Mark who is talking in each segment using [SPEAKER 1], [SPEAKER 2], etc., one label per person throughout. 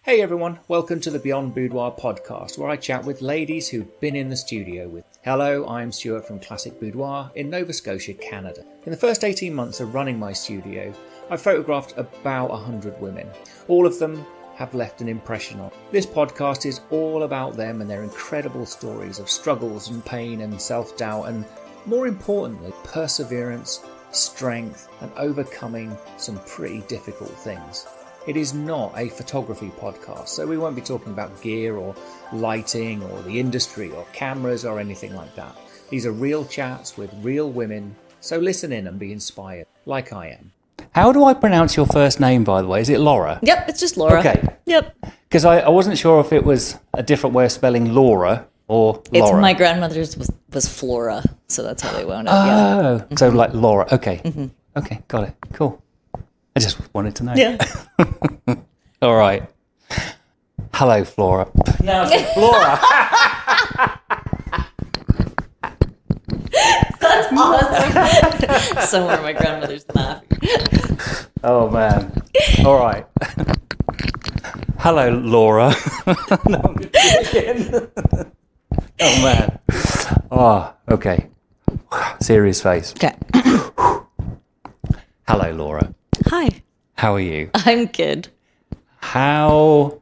[SPEAKER 1] Hey everyone, welcome to the Beyond Boudoir podcast, where I chat with ladies who've been in the studio with. Hello, I'm Stuart from Classic Boudoir in Nova Scotia, Canada. In the first 18 months of running my studio, I've photographed about 100 women. All of them have left an impression on. This podcast is all about them and their incredible stories of struggles and pain and self-doubt and, more importantly, perseverance, strength and overcoming some pretty difficult things. It is not a photography podcast, so we won't be talking about gear or lighting or the industry or cameras or anything like that. These are real chats with real women, so listen in and be inspired, like I am. How do I pronounce your first name, by the way? Is it Lora?
[SPEAKER 2] Yep, it's just Lora.
[SPEAKER 1] Okay.
[SPEAKER 2] Yep.
[SPEAKER 1] Because I wasn't sure if it was a different way of spelling Laura or Laura.
[SPEAKER 2] It's my grandmother's was Flora, so that's how they wound up.
[SPEAKER 1] Oh,
[SPEAKER 2] yeah.
[SPEAKER 1] So like Laura. Okay.
[SPEAKER 2] Mm-hmm.
[SPEAKER 1] Okay, got it. Cool. I just wanted to know.
[SPEAKER 2] Yeah.
[SPEAKER 1] All right. Hello, Flora. No, it's Flora.
[SPEAKER 2] That's awesome. Somewhere my grandmother's laughing.
[SPEAKER 1] Oh, man. All right. Hello, Laura. No, I'm kidding. Oh, man. Oh, okay. Serious face.
[SPEAKER 2] Okay.
[SPEAKER 1] Hello, Laura.
[SPEAKER 2] Hi.
[SPEAKER 1] How are you?
[SPEAKER 2] I'm good.
[SPEAKER 1] How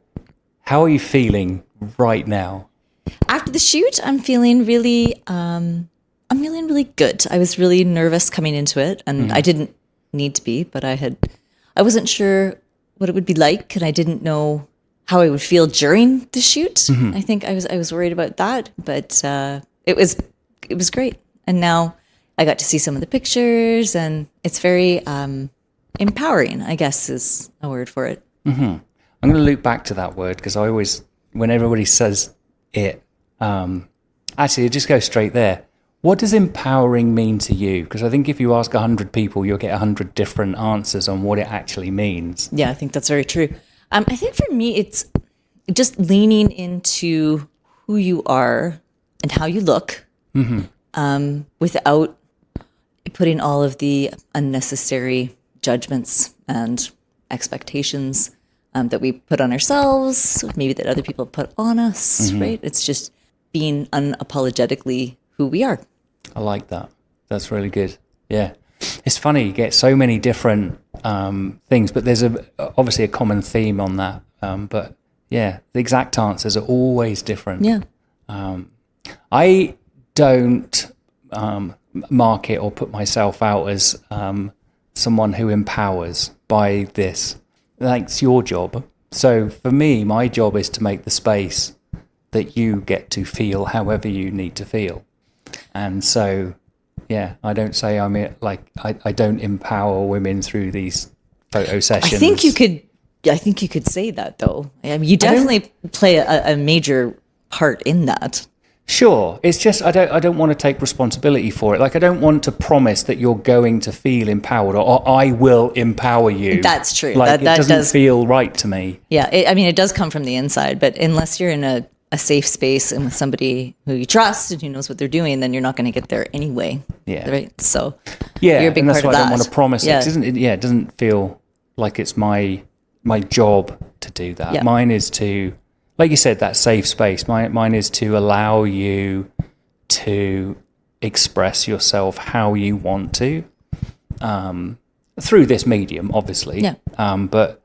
[SPEAKER 1] are you feeling right now?
[SPEAKER 2] After the shoot, I'm feeling really good. I was really nervous coming into it, and I didn't need to be, but I wasn't sure what it would be like, and I didn't know how I would feel during the shoot. Mm-hmm. I think I was worried about that, but it was great. And now I got to see some of the pictures, and it's very empowering, I guess is a word for it.
[SPEAKER 1] Mm-hmm. I'm going to loop back to that word because I always, when everybody says it, actually, just go straight there. What does empowering mean to you? Because I think if you ask 100 people, you'll get 100 different answers on what it actually means.
[SPEAKER 2] Yeah, I think that's very true. I think for me, it's just leaning into who you are and how you look, without putting all of the unnecessary judgments and expectations that we put on ourselves, maybe that other people put on us, right? It's just being unapologetically who we are.
[SPEAKER 1] I like that. That's really good. Yeah. It's funny, you get so many different things, but there's obviously a common theme on that. But yeah, the exact answers are always different.
[SPEAKER 2] Yeah.
[SPEAKER 1] I don't market or put myself out as someone who empowers by this. That's your job. So for me, my job is to make the space that you get to feel however you need to feel. And so, yeah, I don't say I don't empower women through these photo sessions.
[SPEAKER 2] I think you could say that though. I mean, you definitely play a major part in that.
[SPEAKER 1] Sure. It's just I don't want to take responsibility for it. Like I don't want to promise that you're going to feel empowered or I will empower you.
[SPEAKER 2] That's true.
[SPEAKER 1] Like
[SPEAKER 2] that
[SPEAKER 1] it doesn't feel right to me.
[SPEAKER 2] Yeah. It does come from the inside, but unless you're in a safe space and with somebody who you trust and who knows what they're doing, then you're not going to get there anyway.
[SPEAKER 1] Yeah.
[SPEAKER 2] Right. So
[SPEAKER 1] yeah,
[SPEAKER 2] you're a big
[SPEAKER 1] and that's
[SPEAKER 2] part
[SPEAKER 1] why
[SPEAKER 2] of
[SPEAKER 1] I don't want to promise
[SPEAKER 2] yeah.
[SPEAKER 1] it. It doesn't feel like it's my job to do that.
[SPEAKER 2] Yeah.
[SPEAKER 1] Mine is to, like you said, that safe space. Mine is to allow you to express yourself how you want to, through this medium, obviously.
[SPEAKER 2] Yeah.
[SPEAKER 1] But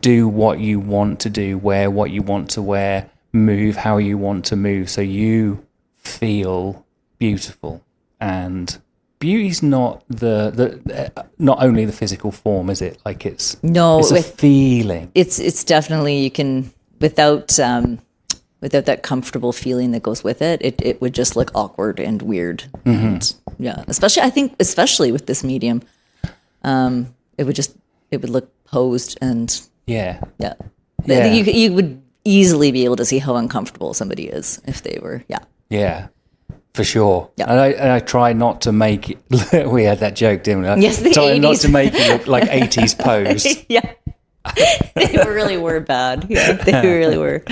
[SPEAKER 1] do what you want to do, wear what you want to wear, move how you want to move, so you feel beautiful. And beauty's not not only the physical form, is it? Like it's a feeling.
[SPEAKER 2] It's definitely, you can without that comfortable feeling that goes with it, it would just look awkward and weird. Mm-hmm. And yeah, especially with this medium, it would look posed and
[SPEAKER 1] yeah.
[SPEAKER 2] You would easily be able to see how uncomfortable somebody is if they were.
[SPEAKER 1] Yeah. For sure.
[SPEAKER 2] Yeah.
[SPEAKER 1] And I try not to make it, we had that joke, didn't we?
[SPEAKER 2] Yes, the
[SPEAKER 1] try
[SPEAKER 2] 80s.
[SPEAKER 1] Not to make it look like 80s pose.
[SPEAKER 2] Yeah. They really were bad. Yeah, they really were.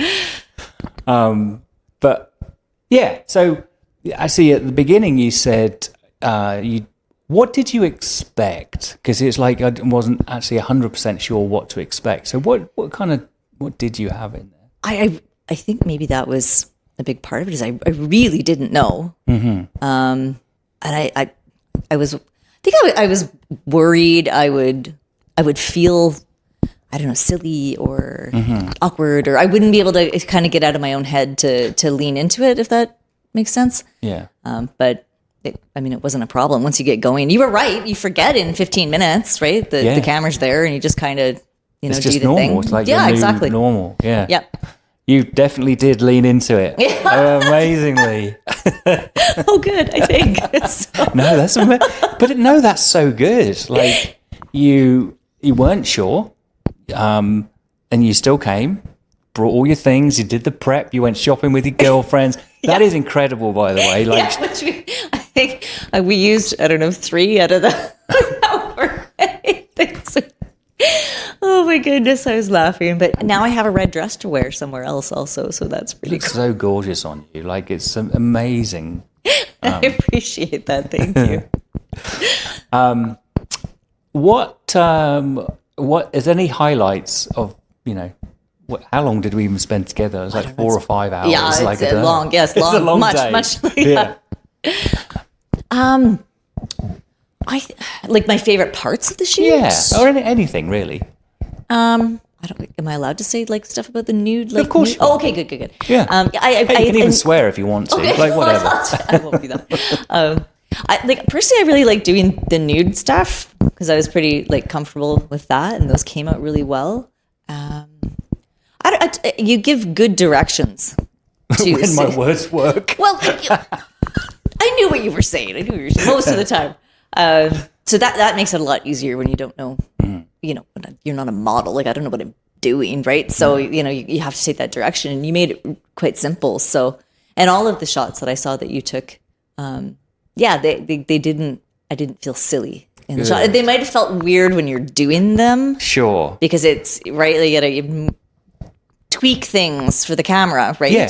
[SPEAKER 1] But yeah, so I see at the beginning you said you What did you expect? Because it's like I wasn't actually 100% sure what to expect. So what did you have in there?
[SPEAKER 2] I think maybe that was a big part of it. Is I really didn't know, and I was worried I would feel, I don't know, silly or awkward, or I wouldn't be able to kind of get out of my own head to lean into it, if that makes sense.
[SPEAKER 1] Yeah.
[SPEAKER 2] But it wasn't a problem once you get going. You were right. You forget in 15 minutes, right? The camera's there, and you just kind of,
[SPEAKER 1] it's
[SPEAKER 2] do
[SPEAKER 1] just
[SPEAKER 2] the
[SPEAKER 1] normal.
[SPEAKER 2] thing.
[SPEAKER 1] It's like
[SPEAKER 2] yeah,
[SPEAKER 1] your new
[SPEAKER 2] exactly.
[SPEAKER 1] normal. Yeah.
[SPEAKER 2] Yep.
[SPEAKER 1] You definitely did lean into it. Amazingly.
[SPEAKER 2] Oh, good. I think. So.
[SPEAKER 1] No, that's so good. Like you weren't sure, and you still came, brought all your things, you did the prep, you went shopping with your girlfriends. That is incredible, by the way. Like,
[SPEAKER 2] which I think we used, I don't know, 3 out of the things. Oh my goodness, I was laughing. But now I have a red dress to wear somewhere else also, so that's pretty cool.
[SPEAKER 1] So gorgeous on you. Like, it's amazing.
[SPEAKER 2] I appreciate that. Thank you.
[SPEAKER 1] What is any highlights of, how long did we even spend together? It was like 4 or 5 hours.
[SPEAKER 2] Yeah,
[SPEAKER 1] like
[SPEAKER 2] it's a long, yes, long,
[SPEAKER 1] it's a long
[SPEAKER 2] much,
[SPEAKER 1] day.
[SPEAKER 2] much. Yeah. Like my favorite parts of the shoot.
[SPEAKER 1] Yeah, or anything really.
[SPEAKER 2] I don't. Am I allowed to say like stuff about the nude? Like,
[SPEAKER 1] of course.
[SPEAKER 2] Oh, okay, good.
[SPEAKER 1] Yeah. You can even swear if you want to.
[SPEAKER 2] Okay,
[SPEAKER 1] like whatever.
[SPEAKER 2] I won't do that. Personally, I really like doing the nude stuff because I was pretty comfortable with that, and those came out really well. You give good directions to
[SPEAKER 1] when my words work.
[SPEAKER 2] Well, I knew what you were saying. I knew what you were saying most of the time. So that makes it a lot easier when you don't know, you're not a model. Like, I don't know what I'm doing, right? So, you have to take that direction, and you made it quite simple. So, and all of the shots that I saw that you took, they didn't, I didn't feel silly in the shot. They might have felt weird when you're doing them.
[SPEAKER 1] Sure.
[SPEAKER 2] Because it's, right, you tweak things for the camera, right?
[SPEAKER 1] Yeah.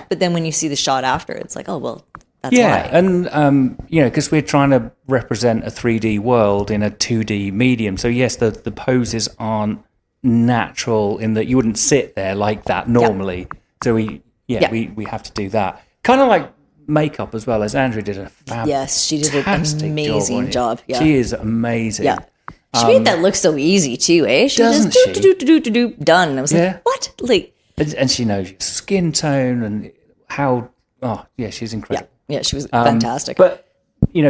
[SPEAKER 2] But then when you see the shot after, it's like, oh, well, that's
[SPEAKER 1] yeah,
[SPEAKER 2] why.
[SPEAKER 1] and because we're trying to represent a 3D world in a 2D medium, so yes, the poses aren't natural in that you wouldn't sit there like that normally. So we have to do that. Kind of like makeup as well, as Andrea did a fantastic
[SPEAKER 2] Yes, she did an amazing job. Yeah.
[SPEAKER 1] She is amazing.
[SPEAKER 2] Yeah. She made that look so easy too, eh? She
[SPEAKER 1] doesn't
[SPEAKER 2] just
[SPEAKER 1] she?
[SPEAKER 2] Done. I was like, what? Like,
[SPEAKER 1] and she knows your skin tone and how. Oh, yeah, she's incredible.
[SPEAKER 2] Yeah, she was fantastic.
[SPEAKER 1] But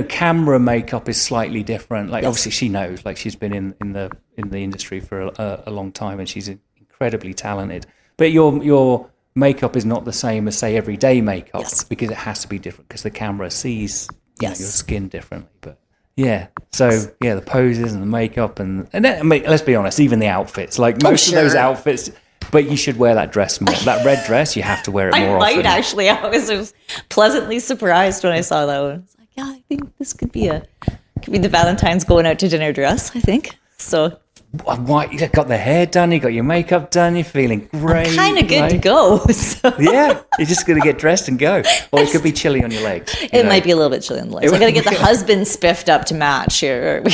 [SPEAKER 1] camera makeup is slightly different. Like, obviously, she knows. Like, she's been in the industry for a long time, and she's incredibly talented. But your makeup is not the same as, say, everyday makeup, because it has to be different because the camera sees your skin differently. But yeah, so the poses and the makeup and then, I mean, let's be honest, even the outfits. Like most of those outfits. But you should wear that dress more. That red dress, you have to wear it more often. I might
[SPEAKER 2] actually. I was pleasantly surprised when I saw that one. I was like, I think this could be the Valentine's going out to dinner dress, I think. So
[SPEAKER 1] why you got the hair done, you got your makeup done, you're feeling great.
[SPEAKER 2] Kind of good to go. So.
[SPEAKER 1] Yeah, you're just going to get dressed and go. Or it could be chilly on your legs.
[SPEAKER 2] It might be a little bit chilly on the legs. I got to get the husband spiffed up to match here.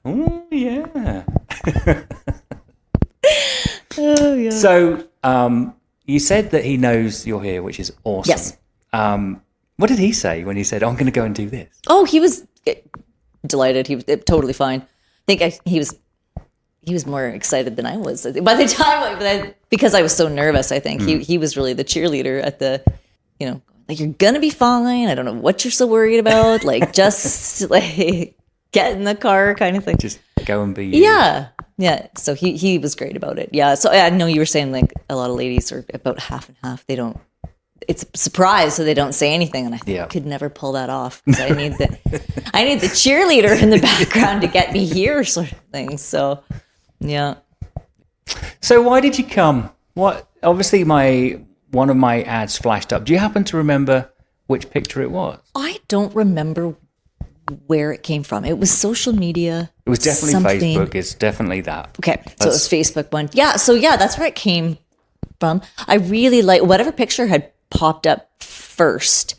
[SPEAKER 1] Oh, yeah.
[SPEAKER 2] Oh, yeah.
[SPEAKER 1] So you said that he knows you're here, which is awesome.
[SPEAKER 2] Yes.
[SPEAKER 1] What did he say when he said, I'm going to go and do this?
[SPEAKER 2] Oh, he was delighted. He was totally fine. I think he was more excited than I was. By the time, because I was so nervous, I think he was really the cheerleader at the, like, you're going to be fine. I don't know what you're so worried about. Like, just like get in the car kind of thing.
[SPEAKER 1] Just go and be you.
[SPEAKER 2] Yeah. So he was great about it. Yeah. So I know you were saying like a lot of ladies are about half and half. They don't. It's a surprise, so they don't say anything, and I could never pull that off because I need the cheerleader in the background to get me here, sort of thing. So, yeah.
[SPEAKER 1] So why did you come? What? Obviously, one of my ads flashed up. Do you happen to remember which picture it was?
[SPEAKER 2] I don't remember where it came from. It was social media.
[SPEAKER 1] It was definitely Facebook. It's definitely that.
[SPEAKER 2] Okay, so it was Facebook one. Yeah, so that's where it came from. I really like whatever picture had popped up first.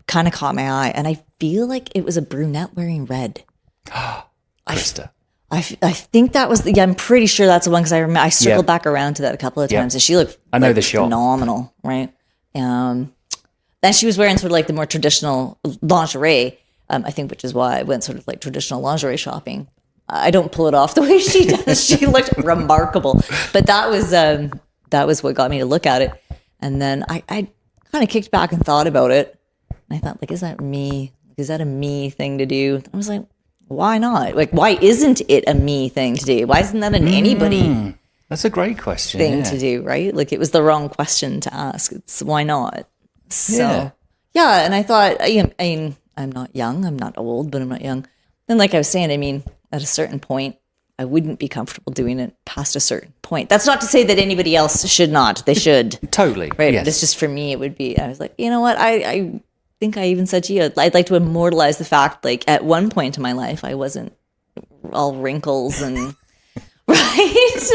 [SPEAKER 2] kind of caught my eye, and I feel like it was a brunette wearing red.
[SPEAKER 1] Krista.
[SPEAKER 2] I think that was I'm pretty sure that's the one, because I circled back around to that a couple of times, and she looked
[SPEAKER 1] I know the shot.
[SPEAKER 2] phenomenal, right? Then she was wearing sort of like the more traditional lingerie, I think, which is why I went sort of like traditional lingerie shopping. I don't pull it off the way she does. She looked remarkable, but that was what got me to look at it. And then I kind of kicked back and thought about it, and I thought, like, is that me? Is that a me thing to do? I was like, why not? Like, why isn't it a me thing to do? Why isn't that an anybody
[SPEAKER 1] That's a great question.
[SPEAKER 2] thing to do, right? Like, it was the wrong question to ask. It's why not? So, yeah. And I thought, I mean, I'm not young. I'm not old, but I'm not young. And like I was saying, I mean, at a certain point, I wouldn't be comfortable doing it past a certain point. That's not to say that anybody else should not. They should.
[SPEAKER 1] Totally.
[SPEAKER 2] Right.
[SPEAKER 1] Yes.
[SPEAKER 2] But it's just, for me, it would be, I was like, you know what? I think I even said to you, I'd like to immortalize the fact, like, at one point in my life, I wasn't all wrinkles and, right?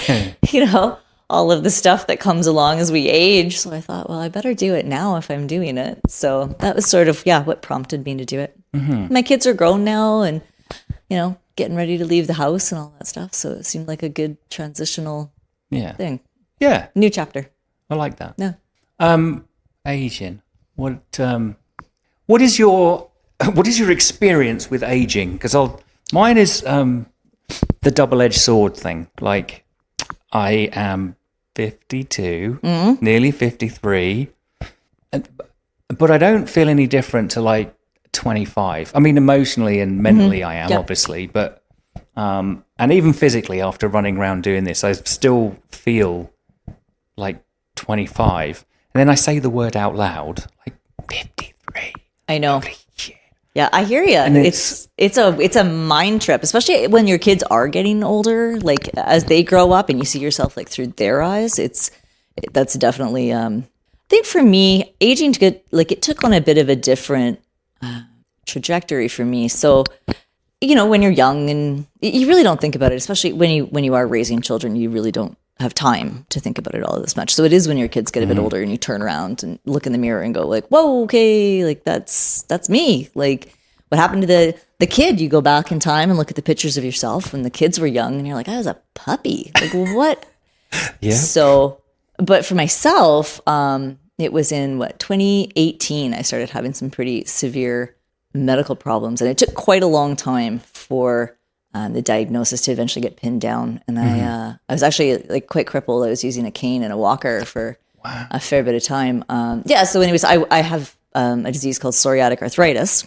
[SPEAKER 2] And, you know, all of the stuff that comes along as we age. So I thought, well, I better do it now if I'm doing it. So that was sort of, what prompted me to do it. Mm-hmm. My kids are grown now and, you know, getting ready to leave the house and all that stuff. So it seemed like a good transitional thing.
[SPEAKER 1] Yeah.
[SPEAKER 2] New chapter.
[SPEAKER 1] I like that.
[SPEAKER 2] Yeah.
[SPEAKER 1] Aging. What is your experience with aging? Because mine is the double-edged sword thing. Like, I am 52, nearly 53, but I don't feel any different to like 25. I mean, emotionally and mentally I am, obviously, but and even physically, after running around doing this, I still feel like 25. And then I say the word out loud, like 53.
[SPEAKER 2] I know.
[SPEAKER 1] Holy shit.
[SPEAKER 2] Yeah, I hear you.
[SPEAKER 1] And
[SPEAKER 2] It's a mind trip, especially when your kids are getting older. Like, as they grow up and you see yourself like through their eyes, that's definitely. I think for me, aging it took on a bit of a different trajectory for me. So, you know, when you're young and you really don't think about it, especially when you are raising children, you really don't have time to think about it all this much. So it is when your kids get a bit older and you turn around and look in the mirror and go like, whoa, okay, like that's me. Like, what happened to the kid? You go back in time and look at the pictures of yourself when the kids were young and you're like, I was a puppy. Like, what?
[SPEAKER 1] Yeah.
[SPEAKER 2] So, but for myself, it was in 2018, I started having some pretty severe medical problems, and it took quite a long time for the diagnosis to eventually get pinned down. And I was actually like quite crippled. I was using a cane and a walker for a fair bit of time. So anyways, I have a disease called psoriatic arthritis,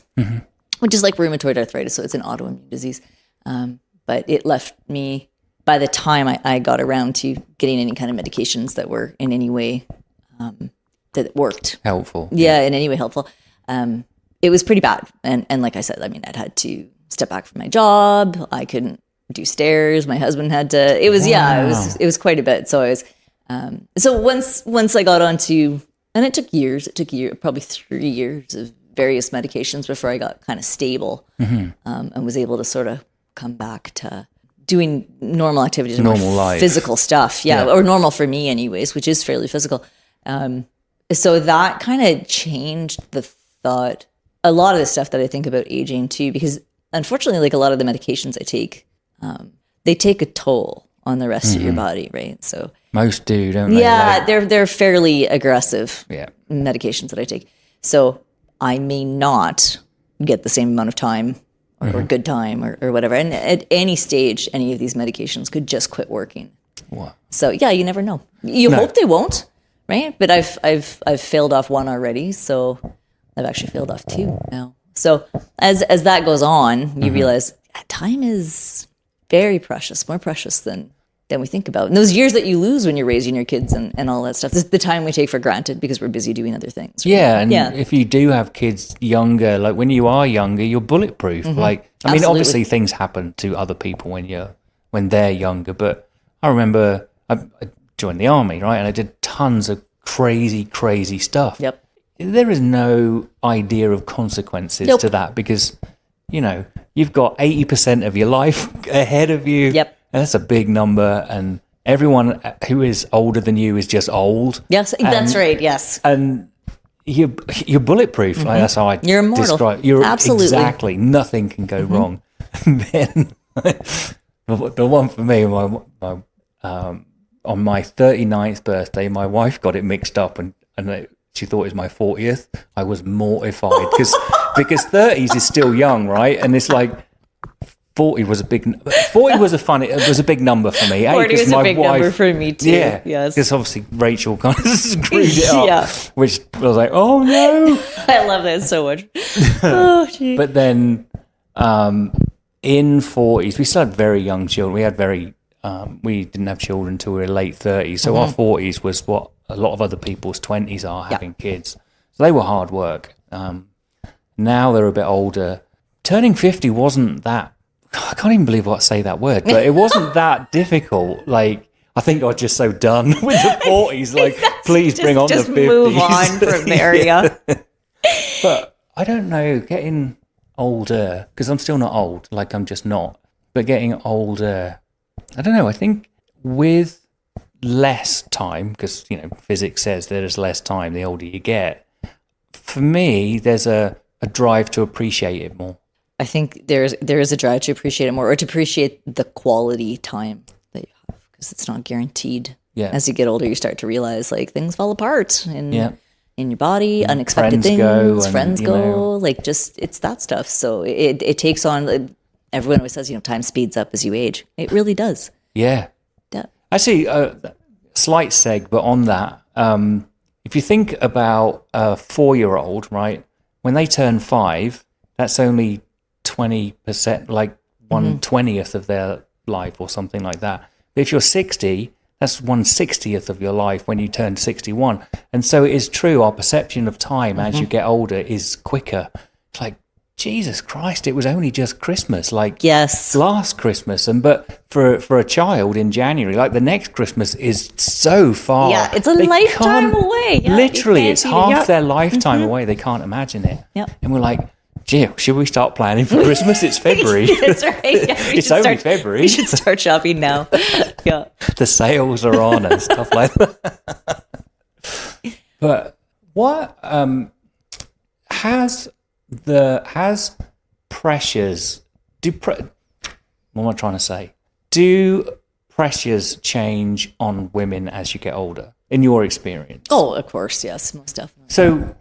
[SPEAKER 2] which is like rheumatoid arthritis. So it's an autoimmune disease. But it left me, by the time I got around to getting any kind of medications that were in any way, that worked.
[SPEAKER 1] Helpful.
[SPEAKER 2] Yeah, in any way helpful. It was pretty bad. And like I said, I mean, I'd had to step back from my job. I couldn't do stairs. My husband had to. It was it was quite a bit. So I was so once I got onto, and it took years. It took probably 3 years of various medications before I got kind of stable, and was able to sort of come back to doing normal activities,
[SPEAKER 1] normal life,
[SPEAKER 2] physical stuff. Yeah, or normal for me, anyways, which is fairly physical. So that kind of changed the thought. A lot of the stuff that I think about aging too, because unfortunately, like a lot of the medications I take, they take a toll on the rest of your body, right? So
[SPEAKER 1] most do, don't they?
[SPEAKER 2] Yeah, they're fairly aggressive medications that I take. So I may not get the same amount of time or good time or whatever. And at any stage, any of these medications could just quit working.
[SPEAKER 1] What?
[SPEAKER 2] So yeah, you never know. You hope they won't, right? But I've failed off one already, so I've actually failed off two now. So as that goes on, you realize time is very precious, more precious than we think about. And those years that you lose when you're raising your kids and all that stuff, this is the time we take for granted because we're busy doing other things. Right?
[SPEAKER 1] Yeah, and if you do have kids younger, like when you are younger, you're bulletproof. Like, I mean, obviously things happen to other people when they're younger, but I remember I joined the army, right? And I did tons of crazy stuff.
[SPEAKER 2] Yep.
[SPEAKER 1] There is no idea of consequences to that because, you know, you've got 80% of your life ahead of you.
[SPEAKER 2] Yep.
[SPEAKER 1] And that's a big number. And everyone who is older than you is just old.
[SPEAKER 2] Yes, that's right. Yes.
[SPEAKER 1] And, you're bulletproof. Like, that's how I
[SPEAKER 2] You're immortal.
[SPEAKER 1] describe. You're
[SPEAKER 2] Absolutely.
[SPEAKER 1] exactly, nothing can go wrong. And then the one for me, on my 39th birthday, my wife got it mixed up and she thought it was my 40th. I was mortified because 30s is still young, right? And it's like 40 was a big number for me.
[SPEAKER 2] 40 was a big number for me too.
[SPEAKER 1] Yeah,
[SPEAKER 2] yes.
[SPEAKER 1] Because obviously Rachel kind of screwed it up,
[SPEAKER 2] Yeah.
[SPEAKER 1] which I was like, oh no.
[SPEAKER 2] I love that so much. Oh, gee.
[SPEAKER 1] But then in 40s, we still had very young children. We didn't have children until we were late 30s. So our 40s was what a lot of other people's 20s are, having kids. So they were hard work. Now they're a bit older. Turning 50 wasn't that, I can't even believe I say that word, but it wasn't that difficult. Like, I think I was just so done with the 40s. Like, please bring on the 50s.
[SPEAKER 2] Just move on from there, yeah.
[SPEAKER 1] But I don't know, getting older, because I'm still not old, like I'm just not, but getting older, I don't know, I think with less time, because, physics says there's less time the older you get, for me, there's a drive to appreciate it more.
[SPEAKER 2] I think there is a drive to appreciate it more, or to appreciate the quality time that you have, because it's not guaranteed.
[SPEAKER 1] Yeah.
[SPEAKER 2] As you get older, you start to realize like things fall apart in your body, unexpected friends go, like just it's that stuff. So it takes on. Everyone always says, time speeds up as you age. It really does.
[SPEAKER 1] Yeah.
[SPEAKER 2] Yeah.
[SPEAKER 1] Actually, slight seg, but on that, if you think about a 4-year-old, right, when they turn 5, that's only 20%, like 1/20th of their life or something like that. But if you're 60, that's 1/60th of your life when you turn 61. And so it is true, our perception of time as you get older is quicker. It's like, Jesus Christ, it was only just Christmas, like last Christmas. But for a child in January, like the next Christmas is so far.
[SPEAKER 2] Yeah, it's a lifetime away. Yeah,
[SPEAKER 1] literally, it's half their lifetime away. They can't imagine it.
[SPEAKER 2] Yep.
[SPEAKER 1] And we're like, gee, should we start planning for Christmas? It's February.
[SPEAKER 2] That's right. Yeah,
[SPEAKER 1] it's only February.
[SPEAKER 2] We should start shopping now. Yeah.
[SPEAKER 1] The sales are on and stuff like that. But what has pressures what am I trying to say? Do pressures change on women as you get older, in your experience?
[SPEAKER 2] Oh, of course, yes, most definitely.
[SPEAKER 1] So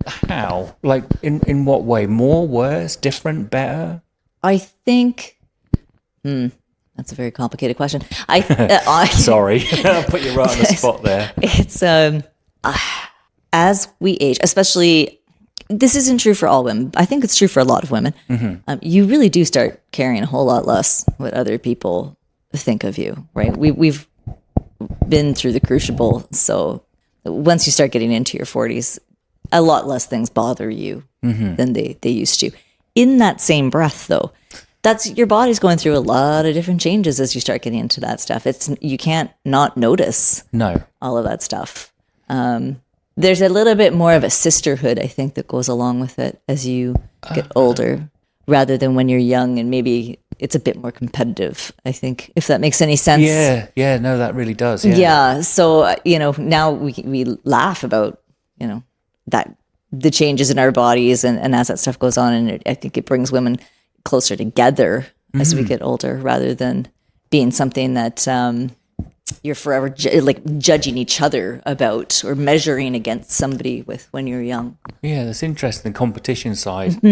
[SPEAKER 1] how? Like in what way? More, worse, different, better?
[SPEAKER 2] I think that's a very complicated question.
[SPEAKER 1] Sorry, I'll put you right on the spot there.
[SPEAKER 2] It's as we age, especially, this isn't true for all women. I think it's true for a lot of women. You really do start caring a whole lot less what other people think of you, right? We've been through the crucible, so once you start getting into your 40s, a lot less things bother you than they used to. In that same breath, though, that's your body's going through a lot of different changes as you start getting into that stuff. You can't not notice all of that stuff. There's a little bit more of a sisterhood, I think, that goes along with it as you get older, rather than when you're young, and maybe it's a bit more competitive, I think, if that makes any sense.
[SPEAKER 1] Yeah, no, that really does.
[SPEAKER 2] Yeah, so, now we laugh about, that the changes in our bodies and as that stuff goes on, and I think it brings women closer together as we get older, rather than being something that you're forever judging each other about or measuring against somebody with when you're young. Yeah,
[SPEAKER 1] that's interesting. The competition side.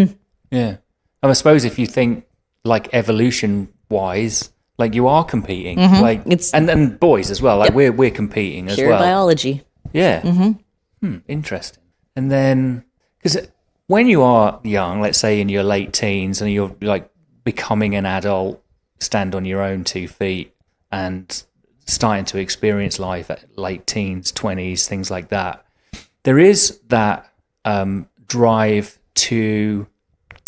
[SPEAKER 1] Yeah. And I suppose if you think like evolution wise, like you are competing, like and boys as well, like we're competing as well.
[SPEAKER 2] Pure biology.
[SPEAKER 1] Yeah. Interesting. And then, because when you are young, let's say in your late teens, and you're like becoming an adult, stand on your own 2 feet, and starting to experience life at late teens, 20s, things like that, there is that drive to,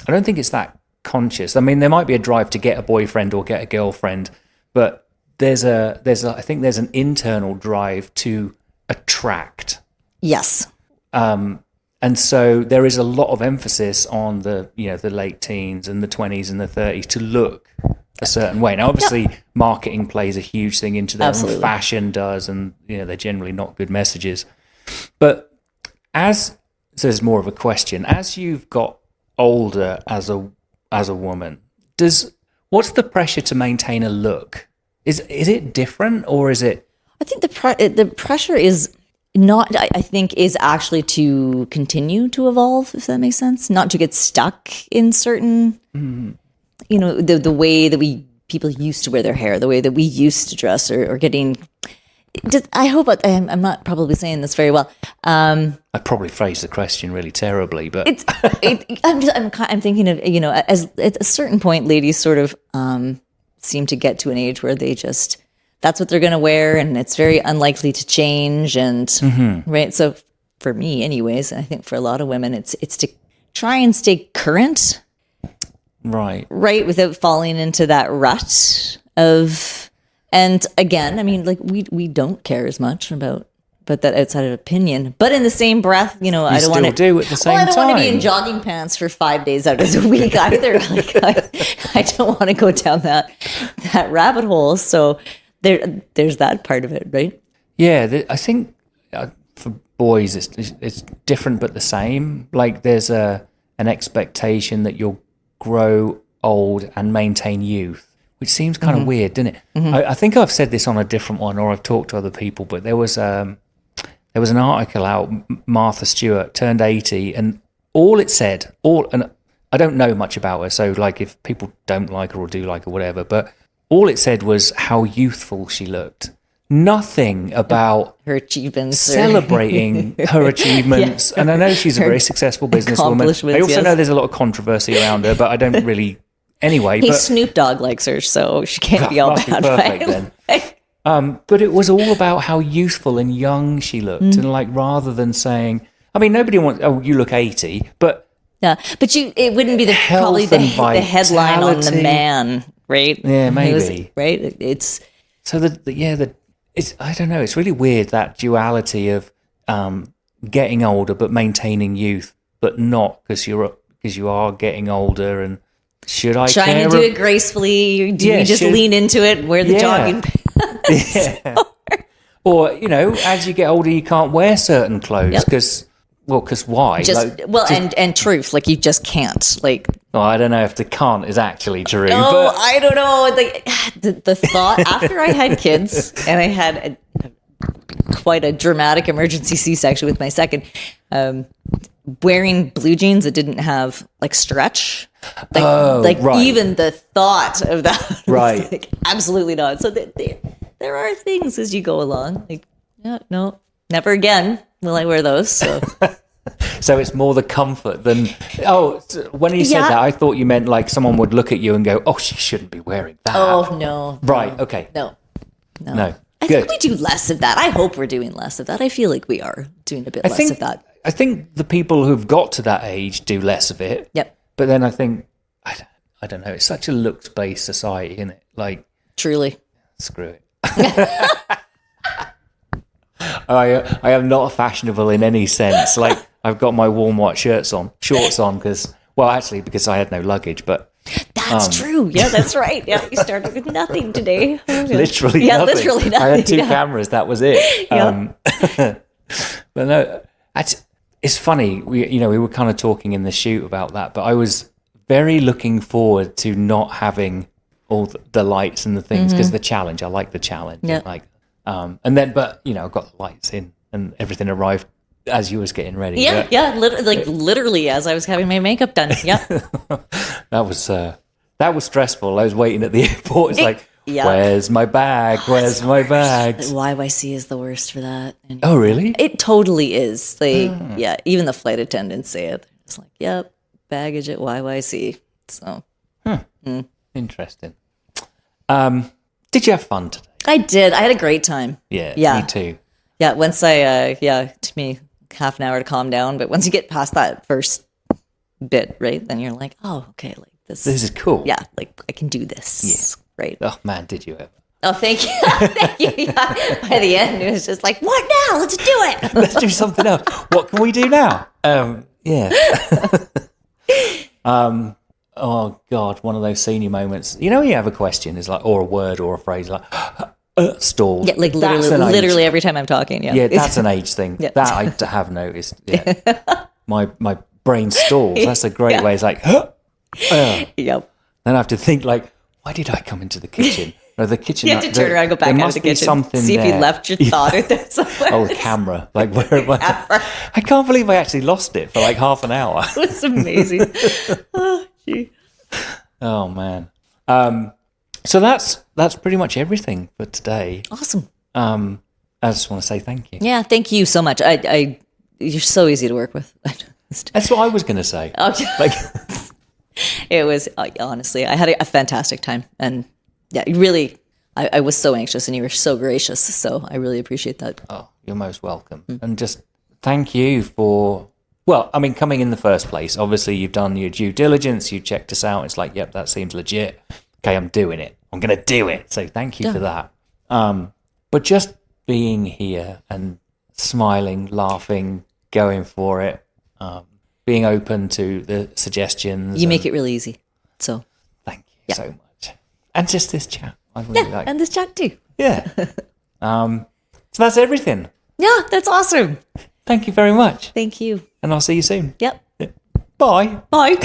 [SPEAKER 1] I don't think it's that conscious. I mean, there might be a drive to get a boyfriend or get a girlfriend, but I think there's an internal drive to attract.
[SPEAKER 2] Yes.
[SPEAKER 1] And so there is a lot of emphasis on the late teens and the 20s and the 30s to look a certain way. Now, obviously, marketing plays a huge thing into that, and fashion does, and they're generally not good messages. But as so there's more of a question. As you've got older as a woman, what's the pressure to maintain a look? Is it different, or is it?
[SPEAKER 2] I think the pressure is not. I think is actually to continue to evolve, if that makes sense. Not to get stuck in certain, the way that people used to wear their hair, the way that we used to dress, or getting. I hope I'm not probably saying this very well.
[SPEAKER 1] I probably phrased the question really terribly, but
[SPEAKER 2] I'm thinking of, as at a certain point, ladies sort of seem to get to an age where they just, that's what they're going to wear, and it's very unlikely to change. And right, so for me, anyways, and I think for a lot of women, it's to try and stay current, right, without falling into that rut of. And again, I mean, like we don't care as much about that outside of opinion. But in the same breath, I don't want to
[SPEAKER 1] do at the same time.
[SPEAKER 2] I don't want to be in jogging pants for 5 days out of the week either. Like I don't want to go down that rabbit hole. So there's that part of it, right?
[SPEAKER 1] Yeah, I think for boys it's different but the same. Like there's an expectation that you'll grow old and maintain youth. Which seems kind of weird, doesn't it? I think I've said this on a different one, or I've talked to other people, but there was an article out. Martha Stewart turned 80, and all it said, and I don't know much about her, so like if people don't like her or do like her, whatever, but all it said was how youthful she looked. Nothing about
[SPEAKER 2] her achievements,
[SPEAKER 1] celebrating her achievements. And I know she's a very successful businesswoman. I also know there's a lot of controversy around her, but I don't really. Anyway,
[SPEAKER 2] but Snoop Dogg likes her, so she can't be all bad.
[SPEAKER 1] Perfect then. But it was all about how youthful and young she looked, and like rather than saying, I mean, nobody wants. Oh, you look 80, but
[SPEAKER 2] yeah, but it wouldn't be probably the headline on the man, right?
[SPEAKER 1] Yeah, maybe
[SPEAKER 2] right. It's
[SPEAKER 1] so it's I don't know. It's really weird, that duality of getting older but maintaining youth, but not because you are getting older and. Should I
[SPEAKER 2] trying to do it gracefully? Do you just lean into it and wear the jogging pants?
[SPEAKER 1] Yeah. Or, as you get older, you can't wear certain clothes because why?
[SPEAKER 2] And truth, like you just can't. Like,
[SPEAKER 1] I don't know if the can't is actually true.
[SPEAKER 2] Oh, but I don't know. Like the thought after I had kids and I had quite a dramatic emergency C-section with my second. Wearing blue jeans that didn't have like stretch, right. Even the thought of that,
[SPEAKER 1] right?
[SPEAKER 2] Like, absolutely not. So there are things as you go along. Like, no, never again will I wear those. So,
[SPEAKER 1] so it's more the comfort than. Oh, when you said that, I thought you meant like someone would look at you and go, "Oh, she shouldn't be wearing that."
[SPEAKER 2] Oh no.
[SPEAKER 1] Right. Okay.
[SPEAKER 2] No.
[SPEAKER 1] I
[SPEAKER 2] think we do less of that. I hope we're doing less of that. I feel like we are doing a bit less of that.
[SPEAKER 1] I think the people who've got to that age do less of it.
[SPEAKER 2] Yep.
[SPEAKER 1] But then I think, I don't know, it's such a looks-based society, isn't it? Like,
[SPEAKER 2] truly.
[SPEAKER 1] Screw it. I am not fashionable in any sense. Like, I've got my warm white shorts on because I had no luggage, but...
[SPEAKER 2] That's true. Yeah, that's right. Yeah, you started with nothing today.
[SPEAKER 1] Literally nothing.
[SPEAKER 2] Literally nothing.
[SPEAKER 1] I had 2 cameras, that was it. But no... It's funny, we were kind of talking in the shoot about that, but I was very looking forward to not having all the lights and the things because the challenge. I like the challenge.
[SPEAKER 2] Yeah.
[SPEAKER 1] And then, but I've got the lights in and everything arrived as you was getting ready.
[SPEAKER 2] Yeah, literally as I was having my makeup done. Yeah,
[SPEAKER 1] that was stressful. I was waiting at the airport. It's like. Yeah. Where's my bag? Where's my bag?
[SPEAKER 2] YYC is the worst for that. And
[SPEAKER 1] oh, really?
[SPEAKER 2] It totally is. Yeah, even the flight attendants say it. It's like, yep, baggage at YYC. So,
[SPEAKER 1] Interesting. Did you have fun today?
[SPEAKER 2] I did. I had a great time.
[SPEAKER 1] Yeah, me too.
[SPEAKER 2] Yeah, once it took me half an hour to calm down, but once you get past that first bit, right, then you're like, oh, okay, like this
[SPEAKER 1] is cool.
[SPEAKER 2] Yeah, like I can do this.
[SPEAKER 1] Yeah.
[SPEAKER 2] Right.
[SPEAKER 1] Oh man, did you ever?
[SPEAKER 2] Oh, thank you. Thank you. Yeah. By the end, it was just like, what now? Let's do it.
[SPEAKER 1] Let's do something else. What can we do now? Yeah. Oh God, one of those senior moments. You have a question, is like, or a word or a phrase like, stalled.
[SPEAKER 2] Yeah, like literally every time I'm talking. Yeah.
[SPEAKER 1] Yeah, that's an age thing. Yeah. That I have noticed. Yeah. my brain stalls. That's a great way. It's like,
[SPEAKER 2] Yep.
[SPEAKER 1] then I have to think like, why did I come into the kitchen? Or the kitchen.
[SPEAKER 2] You have to turn around and go back
[SPEAKER 1] there
[SPEAKER 2] out of
[SPEAKER 1] must
[SPEAKER 2] the
[SPEAKER 1] be
[SPEAKER 2] kitchen.
[SPEAKER 1] something
[SPEAKER 2] See if you
[SPEAKER 1] there.
[SPEAKER 2] left your thought or there somewhere.
[SPEAKER 1] Oh, the camera. Like, where am I? I can't believe I actually lost it for like half an hour.
[SPEAKER 2] It was amazing. Oh, gee.
[SPEAKER 1] Oh, man. So that's pretty much everything for today.
[SPEAKER 2] Awesome.
[SPEAKER 1] I just want to say thank you.
[SPEAKER 2] Yeah, thank you so much. You're so easy to work with.
[SPEAKER 1] That's what I was going to say. Like,
[SPEAKER 2] It was, honestly, I had a fantastic time. And yeah, really, I was so anxious and you were so gracious. So I really appreciate that.
[SPEAKER 1] oh, you're most welcome. And just thank you for, well, I mean, coming in the first place. Obviously, you've done your due diligence. You checked us out. It's like, yep, that seems legit. Okay, I'm doing it. I'm going to do it. So thank you for that. But just being here and smiling, laughing, going for it, being open to the suggestions.
[SPEAKER 2] You make it really easy. So
[SPEAKER 1] Thank you so much. And just this chat. I really like
[SPEAKER 2] and this chat too.
[SPEAKER 1] Yeah. So that's everything.
[SPEAKER 2] Yeah, that's awesome.
[SPEAKER 1] Thank you very much.
[SPEAKER 2] Thank you.
[SPEAKER 1] And I'll see you soon.
[SPEAKER 2] Yep.
[SPEAKER 1] Bye.
[SPEAKER 2] Bye.